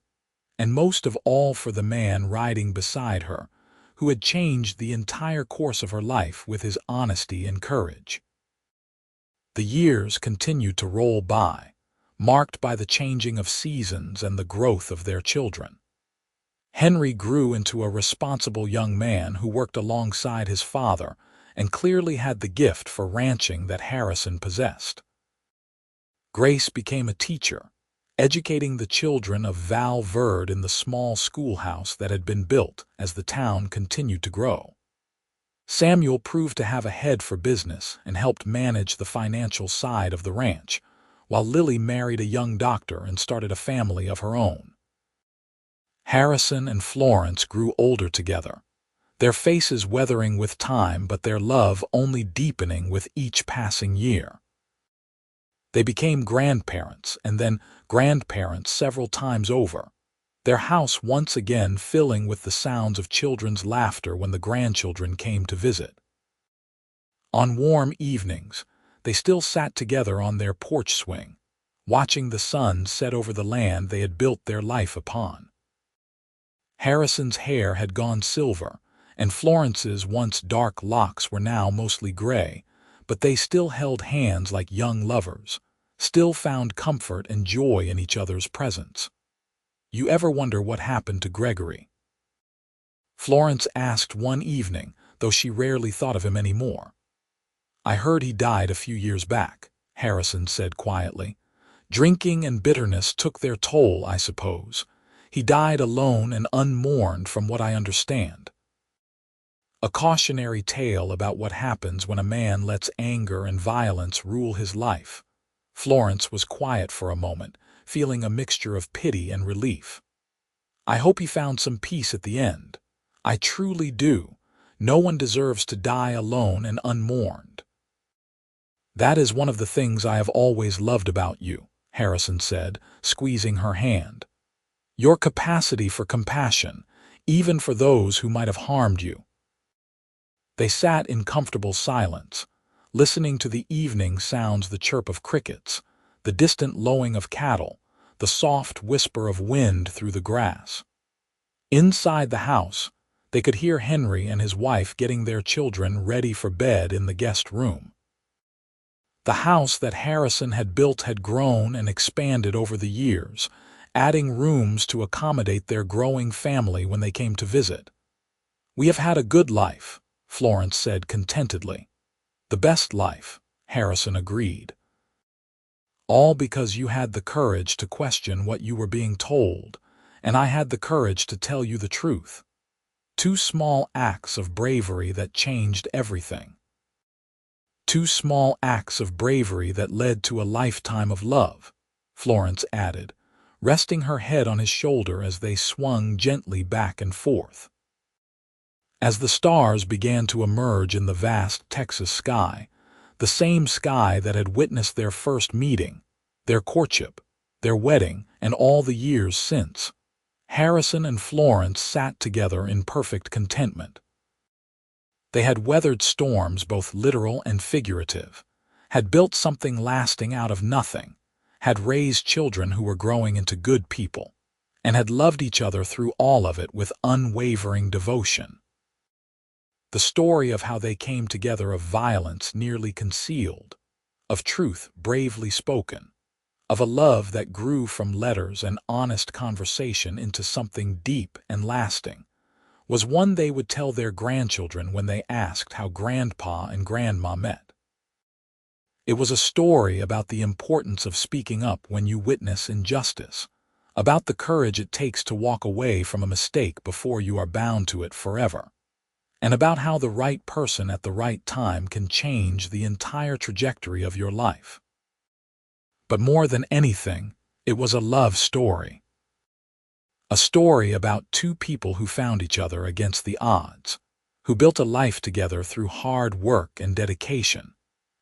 and most of all for the man riding beside her, who had changed the entire course of her life with his honesty and courage. The years continued to roll by, marked by the changing of seasons and the growth of their children. Henry grew into a responsible young man who worked alongside his father and clearly had the gift for ranching that Harrison possessed. Grace became a teacher, educating the children of Val Verde in the small schoolhouse that had been built as the town continued to grow. Samuel proved to have a head for business and helped manage the financial side of the ranch, while Lily married a young doctor and started a family of her own. Harrison and Florence grew older together, their faces weathering with time but their love only deepening with each passing year. They became grandparents and then grandparents several times over, their house once again filling with the sounds of children's laughter when the grandchildren came to visit. On warm evenings, they still sat together on their porch swing, watching the sun set over the land they had built their life upon. Harrison's hair had gone silver, and Florence's once dark locks were now mostly gray, but they still held hands like young lovers, still found comfort and joy in each other's presence. "You ever wonder what happened to Gregory?" Florence asked one evening, though she rarely thought of him anymore. "I heard he died a few years back," Harrison said quietly. "Drinking and bitterness took their toll, I suppose. He died alone and unmourned from what I understand." A cautionary tale about what happens when a man lets anger and violence rule his life. Florence was quiet for a moment, feeling a mixture of pity and relief. "I hope he found some peace at the end. I truly do. No one deserves to die alone and unmourned." "That is one of the things I have always loved about you," Harrison said, squeezing her hand. "Your capacity for compassion, even for those who might have harmed you." They sat in comfortable silence, listening to the evening sounds, the chirp of crickets, the distant lowing of cattle, the soft whisper of wind through the grass. Inside the house, they could hear Henry and his wife getting their children ready for bed in the guest room. The house that Harrison had built had grown and expanded over the years, adding rooms to accommodate their growing family when they came to visit. "We have had a good life," Florence said contentedly. "The best life," Harrison agreed. "All because you had the courage to question what you were being told, and I had the courage to tell you the truth. Two small acts of bravery that changed everything. Two small acts of bravery that led to a lifetime of love," Florence added, resting her head on his shoulder as they swung gently back and forth. As the stars began to emerge in the vast Texas sky, the same sky that had witnessed their first meeting, their courtship, their wedding, and all the years since, Harrison and Florence sat together in perfect contentment. They had weathered storms, both literal and figurative, had built something lasting out of nothing, had raised children who were growing into good people, and had loved each other through all of it with unwavering devotion. The story of how they came together, of violence nearly concealed, of truth bravely spoken, of a love that grew from letters and honest conversation into something deep and lasting, was one they would tell their grandchildren when they asked how Grandpa and Grandma met. It was a story about the importance of speaking up when you witness injustice, about the courage it takes to walk away from a mistake before you are bound to it forever, and about how the right person at the right time can change the entire trajectory of your life. But more than anything, it was a love story. A story about two people who found each other against the odds, who built a life together through hard work and dedication,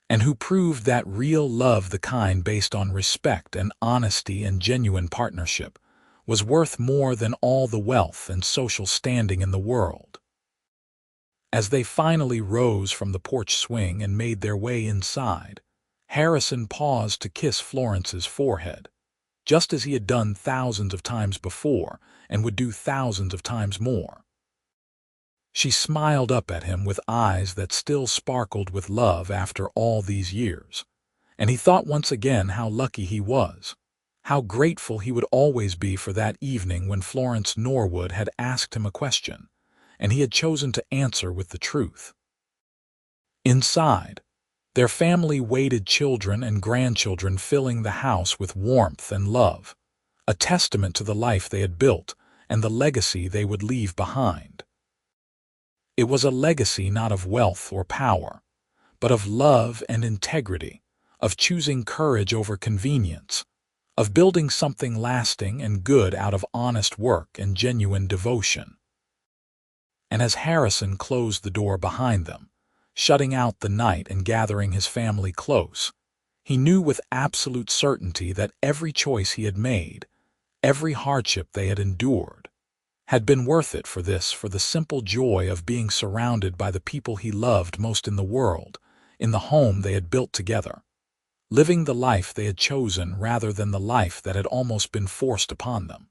and who proved that real love, the kind based on respect and honesty and genuine partnership, was worth more than all the wealth and social standing in the world. As they finally rose from the porch swing and made their way inside, Harrison paused to kiss Florence's forehead, just as he had done thousands of times before and would do thousands of times more. She smiled up at him with eyes that still sparkled with love after all these years, and he thought once again how lucky he was, how grateful he would always be for that evening when Florence Norwood had asked him a question, and he had chosen to answer with the truth. Inside, their family waited, children and grandchildren filling the house with warmth and love, a testament to the life they had built and the legacy they would leave behind. It was a legacy not of wealth or power, but of love and integrity, of choosing courage over convenience, of building something lasting and good out of honest work and genuine devotion. And as Harrison closed the door behind them, shutting out the night and gathering his family close, he knew with absolute certainty that every choice he had made, every hardship they had endured, had been worth it for the simple joy of being surrounded by the people he loved most in the world, in the home they had built together, living the life they had chosen rather than the life that had almost been forced upon them.